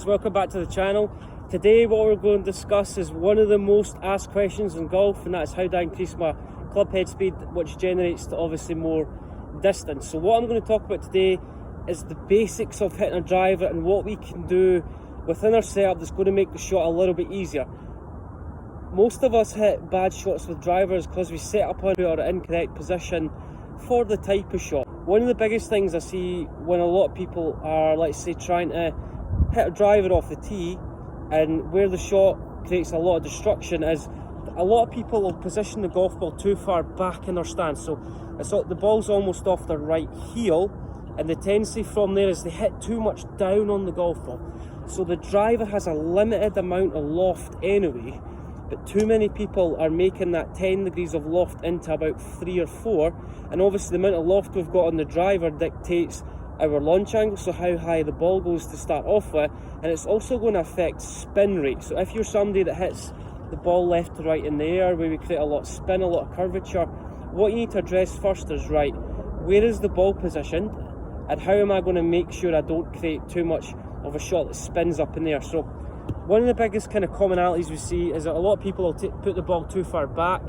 Welcome back to the channel. Today what we're going to discuss is one of the most asked questions in golf, and that is how do I increase my club head speed, which generates to obviously more distance. So what I'm going to talk about today is the basics of hitting a driver and what we can do within our setup that's going to make the shot a little bit easier. Most of us hit bad shots with drivers because we set up on our incorrect position for the type of shot. One of the biggest things I see when a lot of people are, let's say, trying to hit a driver off the tee, and where the shot creates a lot of destruction, is a lot of people will position the golf ball too far back in their stance. So the ball's almost off their right heel, and the tendency from there is they hit too much down on the golf ball. So the driver has a limited amount of loft anyway, but too many people are making that 10 degrees of loft into about 3 or 4, and obviously the amount of loft we've got on the driver dictates our launch angle, so how high the ball goes to start off with, and it's also going to affect spin rate. So if you're somebody that hits the ball left to right in the air, where we create a lot of spin, a lot of curvature, what you need to address first is, right, where is the ball positioned, and how am I going to make sure I don't create too much of a shot that spins up in the air. So one of the biggest kind of commonalities we see is that a lot of people will put the ball too far back.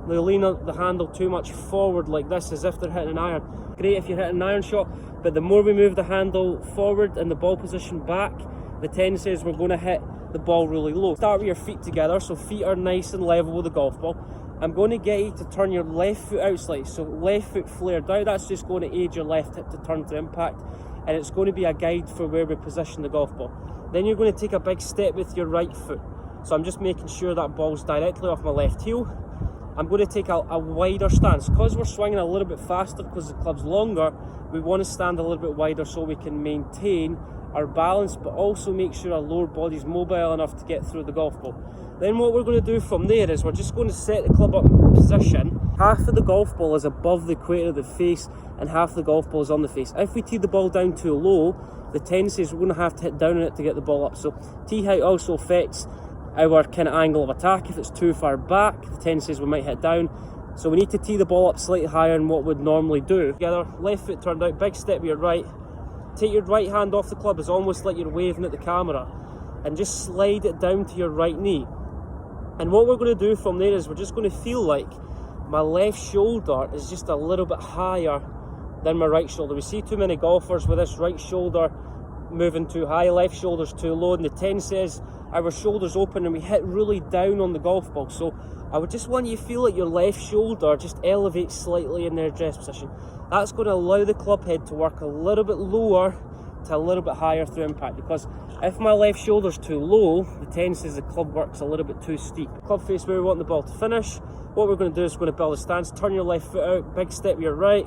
They'll lean the handle too much forward like this, as if they're hitting an iron. Great if you're hitting an iron shot, but the more we move the handle forward and the ball position back, the tendency is we're going to hit the ball really low. Start with your feet together, so feet are nice and level with the golf ball. I'm going to get you to turn your left foot out slightly, so left foot flared out. That's just going to aid your left hip to turn to impact, and it's going to be a guide for where we position the golf ball. Then you're going to take a big step with your right foot. So I'm just making sure that ball's directly off my left heel. I'm going to take a wider stance. Because we're swinging a little bit faster, because the club's longer, we want to stand a little bit wider so we can maintain our balance, but also make sure our lower body's mobile enough to get through the golf ball. Then what we're going to do from there is we're just going to set the club up in position. Half of the golf ball is above the equator of the face, and half the golf ball is on the face. If we tee the ball down too low, the tendency is we're going to have to hit down on it to get the ball up. So tee height also affects our kind of angle of attack. If it's too far back, the tendency is we might hit down. So we need to tee the ball up slightly higher than what we'd normally do. Together, left foot turned out, big step with your right. Take your right hand off the club, it's almost like you're waving at the camera, and just slide it down to your right knee. And what we're going to do from there is we're just going to feel like my left shoulder is just a little bit higher than my right shoulder. We see too many golfers with this right shoulder moving too high, left shoulder's too low, and the tendency is our shoulders open and we hit really down on the golf ball. So I would just want you to feel like your left shoulder just elevates slightly in their address position. That's going to allow the club head to work a little bit lower to a little bit higher through impact, because if my left shoulder's too low, the tendency is the club works a little bit too steep. Club face where we want the ball to finish. What we're going to do is we're going to build a stance, turn your left foot out, big step with your right.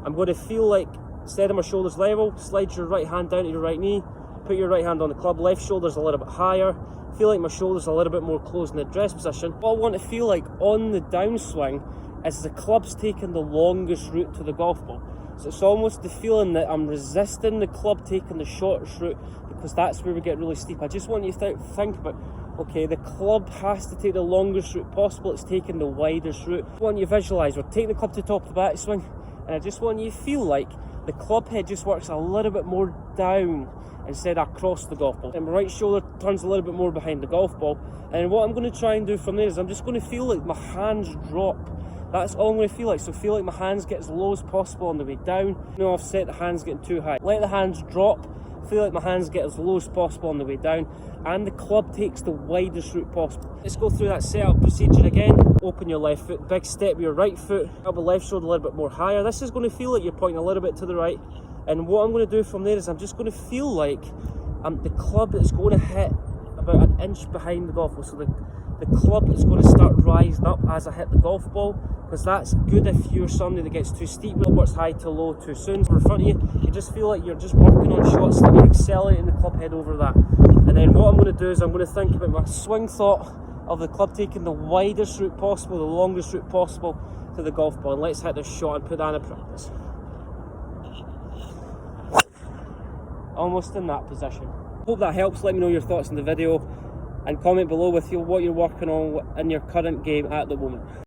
I'm going to feel like, instead of my shoulders level, slide your right hand down to your right knee, put your right hand on the club, left shoulder's a little bit higher, feel like my shoulder's a little bit more closed in the address position. What I want to feel like on the downswing is the club's taking the longest route to the golf ball. So it's almost the feeling that I'm resisting the club taking the shortest route, because that's where we get really steep. I just want you to think about, okay, the club has to take the longest route possible, it's taking the widest route. I want you to visualise, we're taking the club to the top of the backswing, and I just want you to feel like the club head just works a little bit more down instead of across the golf ball. And my right shoulder turns a little bit more behind the golf ball. And what I'm going to try and do from there is I'm just going to feel like my hands drop. That's all I'm going to feel like. So feel like my hands get as low as possible on the way down. You know, I've set the hands getting too high. Let the hands drop. Feel like my hands get as low as possible on the way down, and the club takes the widest route possible. Let's go through that setup procedure again. Open your left foot, big step with your right foot, have the left shoulder a little bit more higher. This is going to feel like you're pointing a little bit to the right, and what I'm going to do from there is I'm just going to feel like the club is going to hit about an inch behind the golf ball. So the club is going to start rising up as I hit the golf ball, because that's good if you're somebody that gets too steep, works high to low too soon. So in front of you, you just feel like you're just working on shots that you're accelerating the club head over that. And then what I'm going to do is I'm going to think about my swing thought of the club taking the widest route possible, the longest route possible to the golf ball. And let's hit this shot and put that in practice. Almost in that position. Hope that helps. Let me know your thoughts on the video and comment below with what you're working on in your current game at the moment.